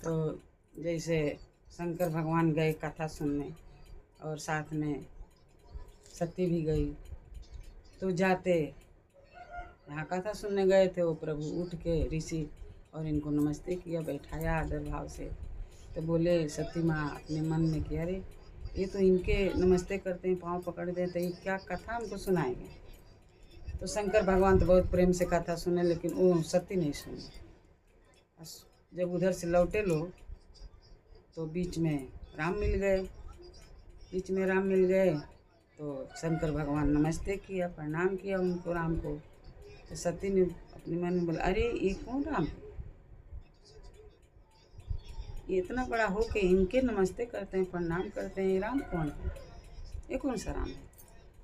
तो जैसे शंकर भगवान गए कथा सुनने और साथ में सती भी गई, तो जाते यहाँ कथा सुनने गए थे, वो प्रभु उठ के ऋषि और इनको नमस्ते किया, बैठाया आदर भाव से। तो बोले सती माँ अपने मन में कि अरे ये तो इनके नमस्ते करते हैं, पाँव पकड़ देते हैं, क्या कथा हमको सुनाएंगे। तो शंकर भगवान तो बहुत प्रेम से कथा सुने, लेकिन वो सती नहीं सुनी। जब उधर से लौटे लोग तो बीच में राम मिल गए, तो शंकर भगवान नमस्ते किया, प्रणाम किया उनको, राम को। तो सती ने अपने मन में बोला अरे ये कौन राम है, ये इतना बड़ा हो के इनके नमस्ते करते हैं, प्रणाम करते हैं, ये राम कौन है, ये कौन सा राम है।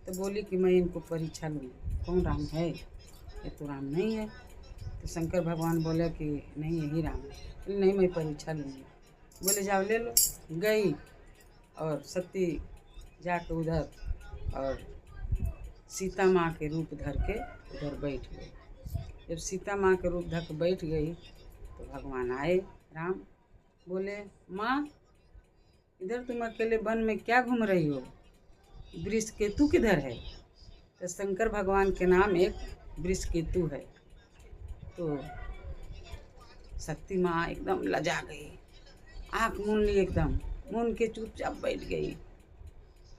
तो बोली कि मैं इनको परीक्षा लूँगी, कौन राम है, ये तो राम नहीं है। तो शंकर भगवान बोले कि नहीं यही राम है। बोले नहीं मैं परीक्षा लूँगी। बोले जाओ ले लो। गई और सती जाके उधर और सीता माँ के रूप धर के उधर बैठ गई। जब सीता माँ के रूप धर के बैठ गई तो भगवान आए राम, बोले माँ इधर तुम अकेले वन में क्या घूम रही हो, वृष केतु किधर है। तो शंकर भगवान के नाम एक वृष केतु है। तो सती माँ एकदम लजा गई, आँख मूंद ली, एकदम मूंद के चुपचाप बैठ गई।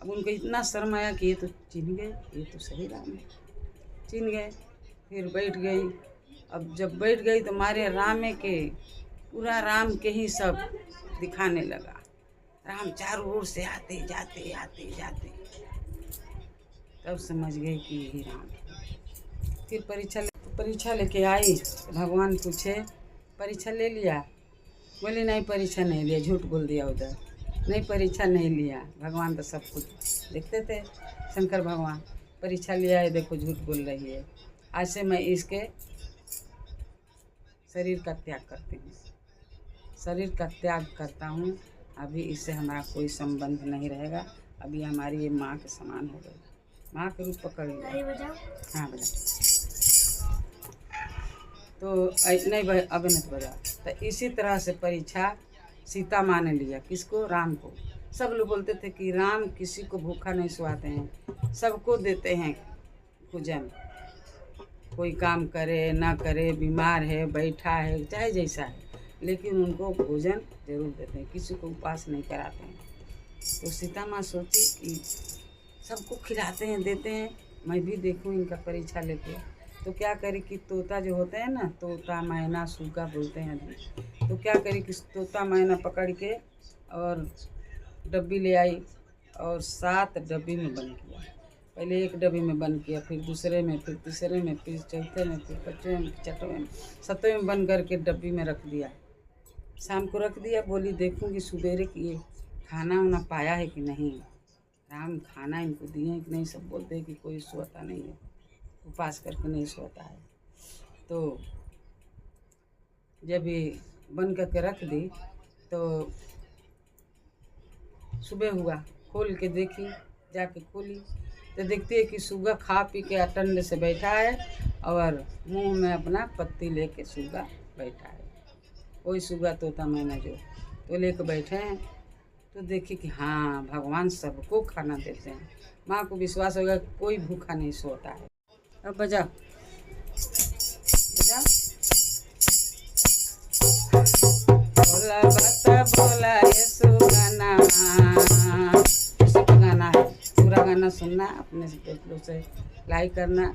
अब उनको इतना शर्म आया कि ये तो चिन्ह गए, ये तो सही राम है, चिन्ह गए। फिर बैठ गई। अब जब बैठ गई तो मारे रामे के पूरा राम के ही सब दिखाने लगा। राम चारों ओर से आते जाते तब समझ गई कि यही राम है। फिर परीक्षा लेके आई तो भगवान पूछे परीक्षा ले लिया। बोले नहीं परीक्षा नहीं लिया, झूठ बोल दिया उधर, नहीं परीक्षा नहीं लिया। भगवान तो सब कुछ देखते थे। शंकर भगवान परीक्षा लिया है, देखो झूठ बोल रही है, आज से मैं इसके शरीर का त्याग करती हूँ, शरीर का त्याग करता हूँ। अभी इससे हमारा कोई संबंध नहीं रहेगा, अभी हमारी ये माँ के समान हो गई, माँ के रूप पकड़ लिया। हाँ बजा। तो नहीं भाई अब नहीं बजा। तो इसी तरह से परीक्षा सीता माँ ने लिया, किसको, राम को। सब लोग बोलते थे कि राम किसी को भूखा नहीं सुलाते हैं, सबको देते हैं भोजन, कोई काम करे ना करे, बीमार है बैठा है चाहे जैसा है, लेकिन उनको भोजन जरूर देते हैं, किसी को उपास नहीं कराते हैं। तो सीता माँ सोची कि सबको खिलाते हैं देते हैं, मैं भी देखूँ इनका परीक्षा लेके। तो क्या करी कि तोता जो होते हैं ना, तोता मैना सूगा बोलते हैं, तो क्या करी कि तोता मैना पकड़ के और डब्बी ले आई और 7 डब्बी में बंद किया। पहले एक डब्बी में बंद किया, फिर दूसरे में, फिर तीसरे में, फिर चौथे में, फिर पाँचवें में, छठवें में, 7वें में बंद करके डब्बी में रख दिया। शाम को रख दिया, बोली देखूँगी सुबेरे कि ये खाना वाना पाया है कि नहीं, राम खाना इनको दिए हैं कि नहीं। सब बोलते हैं कि कोई सोता नहीं है, उपास करके नहीं सोता है। तो जब ये बंद करके रख दी तो सुबह हुआ, खोल के देखी, जाके खोली तो देखती है कि सुगा खा पी के अटंड से बैठा है और मुंह में अपना पत्ती लेके सुगा बैठा है। वही सुगा तोता मैना जो तो लेके बैठे हैं। तो देखी कि हाँ भगवान सबको खाना देते हैं। माँ को विश्वास होगा कोई भूखा नहीं सोता है। अब बजा बजा। बोला बता बोला यीशु गाना, सब गाना है, पूरा गाना सुनना, अपने दोस्तों से लाइक करना,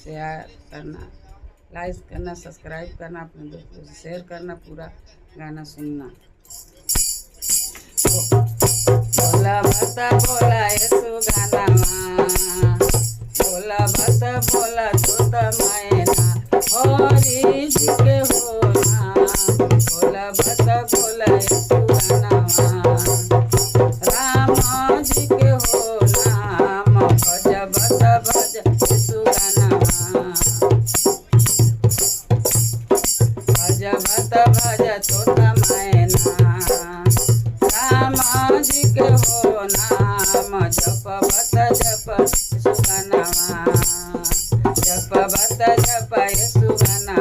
शेयर करना, लाइक करना, सब्सक्राइब करना, अपने दोस्तों से शेयर करना, पूरा गाना सुनना। बोला बता बोला यीशु गाना, बोला बता बोला तोता मैना, हरि जी के होना। बोला बता बोला यीशु गाना, राम जी के होना, भज बता भज यीशु गाना, भज बता भज तोता मैना, राम जी के हो नाम, जप बत जप यीशु गाना, जप बत जप यीशु गाना,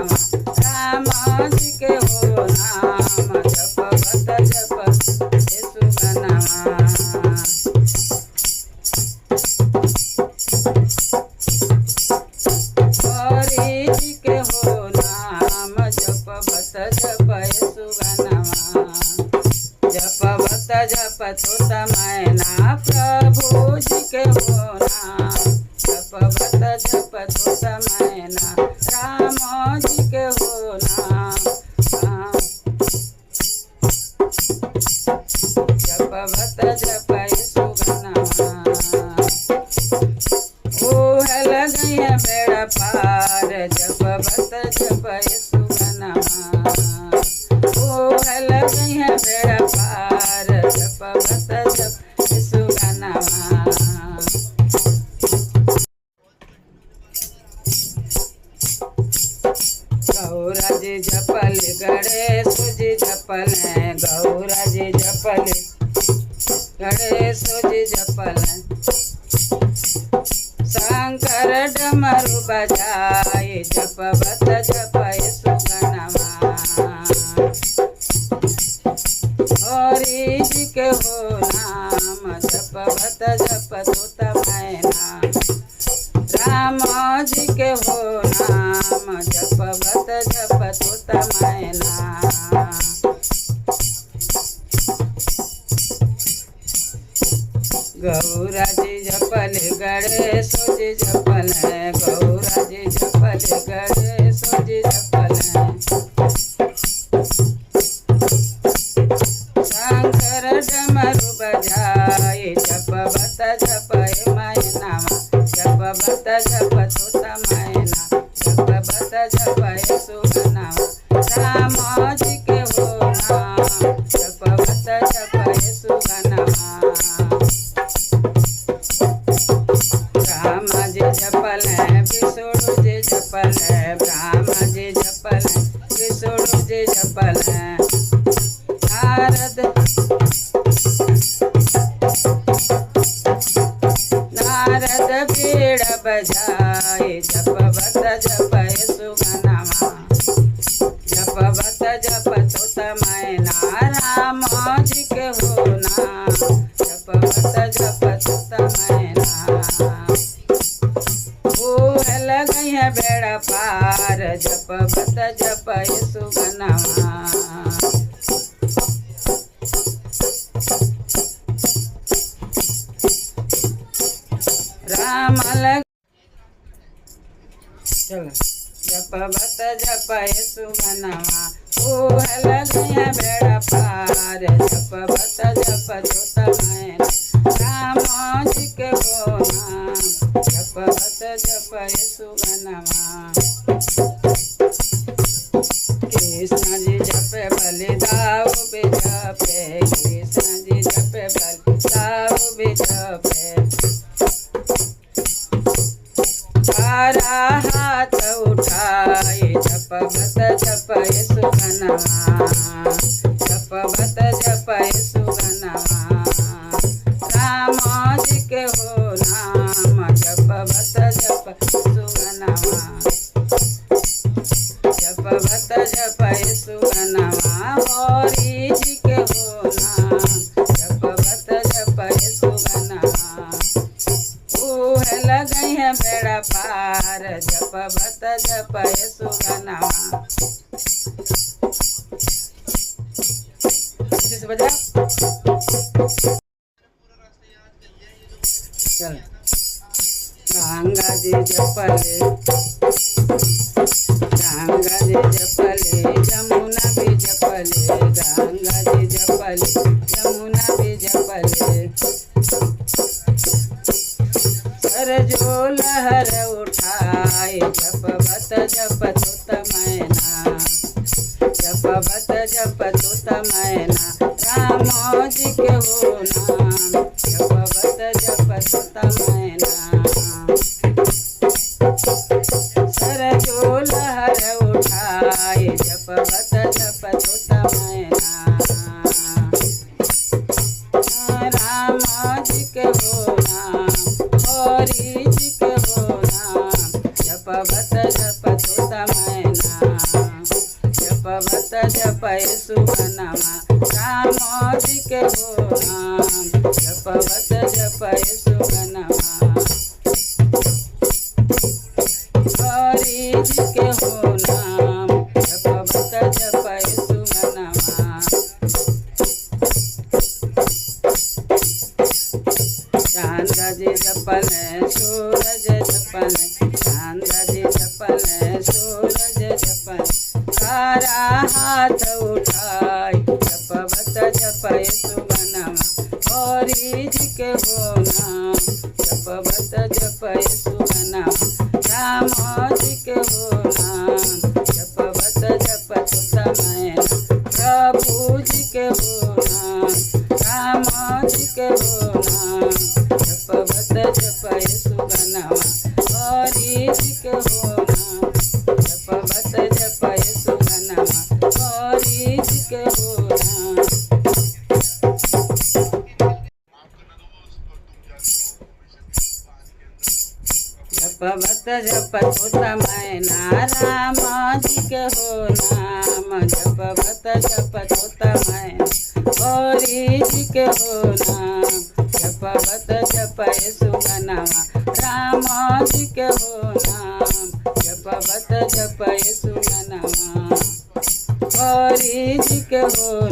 राम जी के हो नाम जपवत जप यीशु का नाम। हरि जी के हो नाम जपवत जप यीशु का नाम। जपवत जपत होता मैना प्रभु जी के हो नाम। जपवत जपत होता मैना राम जी के हो नाम। जपवत जप यीशु का नाम। ओ लग गया बेड़ा पार जपवत जप यीशु का नाम। ओ लग गया बेड़ा पार जपवत जप यीशु का नाम। गौरा जी जपल गणेश जी जपल गौरा जी जपल गणेश जी जपल शंकर डमरू बजाए जपवत जप यीशु का नाम। हरि जी के हो नाम जपवत जपत होता मैना राम जी के हो नाम जपवत जपत होता मैना। गौरा जी जपल गणेश जी जपल गौरा जी जपल गणेश जी जपल शंकर डमरू बजाए जपवत जप मैना जपवत जपत होता मैना जपवत जप यीशु का नाम। राम जी के हो नाम जपवत जप यीशु का नाम। राम जी जपल विष्णु जी जपल राम जी जपल विष्णु जी जपल नारद बीड़ा बजाए जपवत जप यीशु का नाम। जपवत जपत होता मैना राम जी के हो नाम जपवत जपत होता मैना। ओ लग गया बेड़ा पार जपवत जप यीशु का नाम। राम लग चलो जपवत जप यीशु का नाम। ओ लग गया बेड़ा पार जपवत जपत होता मैना राम जी के हो नाम जपवत जप यीशु का नाम। कृष्ण जी जपे बलिदाऊ भी जपे कृष्ण जी जपे बलिदाऊ भी जपे सारा हाथ उठाए जपवत जप यीशु का नाम। जपवत जप यीशु का नाम। राम जी के हो नाम जपवत जप यीशु का नाम। जपवत जप यीशु का नाम। हरि जी के हो नाम जपवत जप यीशु का नाम। लग गया बेड़ा पार जपवत जप यीशु का नाम। चल गंगा जी जपले गंगा जी जपले जमुना भी जपले गंगा जी जपले जमुना भी जपले जो लहर उठाए जपवत जपत होता मैना जपवत जपत होता मैना राम जी के हो नाम जपवत जपत होता मैना। जो लहर उठाए जपवत जपत होता मैना राम जी के हो नाम। हरि जी के हो नाम जपवत जपत होता मैना जपवत जपय सुगनमा राम जी के हो नाम जपवत जपय सुगनमा हरि जी के हो नाम जपवत जपय सुगनमा चांद जी जपन सूरज जपन चांद जी जपन सूरज जपन तारा हाथ उठाय जपवत जपय सुगनमा हरि जी के हो नाम जपवत जपय सुगनमा राम जी के हो नाम जपवत जपत मैना प्रभु जी के हो नाम राम जी के हो नाम जपवत जपय सुगनमा हरि जी के हो नाम जपवत जपय सुगनमा हरि जी के हो नाम जपवत जपत मैना राम जी के हो नाम जपवत जपत मैना हरि जी के हो नाम जपवत जपय सुगनमा राम जी के हो नाम जपवत जपय सुगनमा हरि जी के हो